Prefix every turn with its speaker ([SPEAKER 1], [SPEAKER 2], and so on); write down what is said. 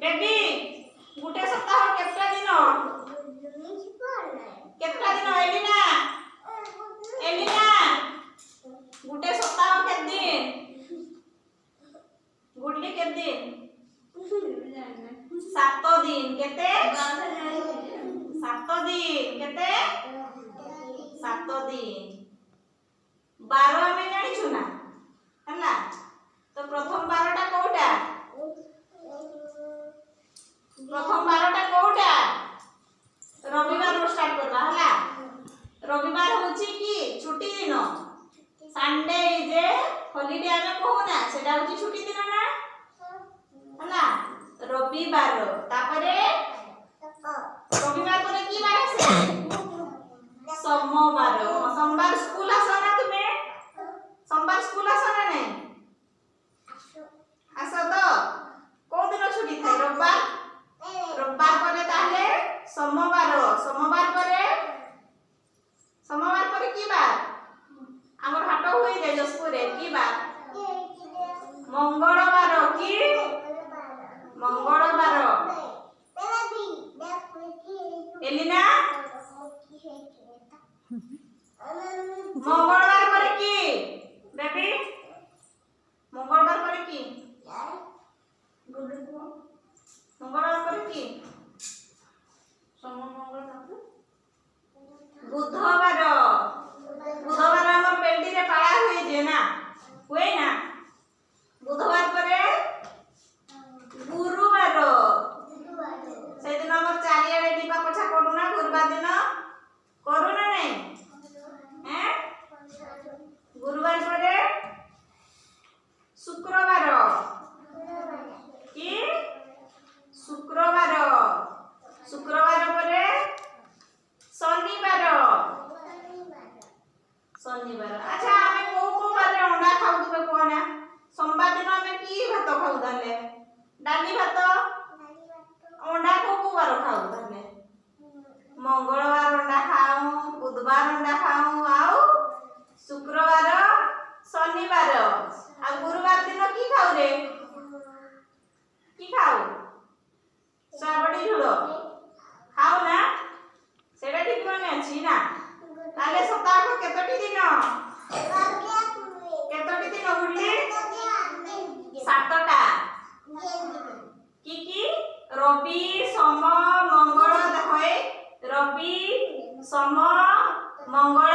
[SPEAKER 1] baby गुटे सप्ताह केतना दिन एलिना एलिना गुटे सप्ताह केत दिन गुडली केत दिन 7 दिन केते 7 दिन केते 7 दिन 12 में जानि छु ना हला तो प्रथम 12टा कोटा प्रथम 12टा कोटा रविवार स्टार्ट करबा हला रविवार होची की छुट्टी दिन संडे इज ए हॉलिडे आमे कहू ना सेटा होची छुट्टी दिन ना हला रविवार तापरे रविवार परे की बार आसे सोमवार सोमवार स्कूल आसो ना तुमे सोमवार स्कूल आसो ना नहीं आसो तो को दिन छुट्टी थाए रविवार रविवार परे ताहले सोमवार सोमवार परे की बार हमर हाट होई रे जसपुर रे की बार मंगलवार की मंगलवार एलिना मंगलवार परे की बेबी मंगलवार परे की मंगलवार परे की सोम मंगल बुधवार बुधवार हमर बेल्टी रे पाया हुई जे ना हुए ना बुधवार परे गुरुवार से दिन हमर चारियाडे दीपा पछा करू ना गुरुवार दिन करू ना नहीं हैं गुरुवार परे शुक्रवार की शुक्रवार शुक्रवार परे शनिवार शनिवार अच्छा हमें को बारे अंडा खाऊ तुमे कोना सोमवार दिन हमें की भात खाऊ दाले डाली भात अंडा को बार खाऊ दाले मंगलवार अंडा खाऊ बुधवार अंडा खाऊ आउ शुक्रवार शनिवार आ गुरुवार दिन की खाऊ रे की खाऊ साबडी झुलो खाऊ ना सेटा ठीक माने अछि ना ताले सप्ताह को केतोटी दिन बुडली 7टा की रवि सोम मंगल देखय रवि सोम मंगल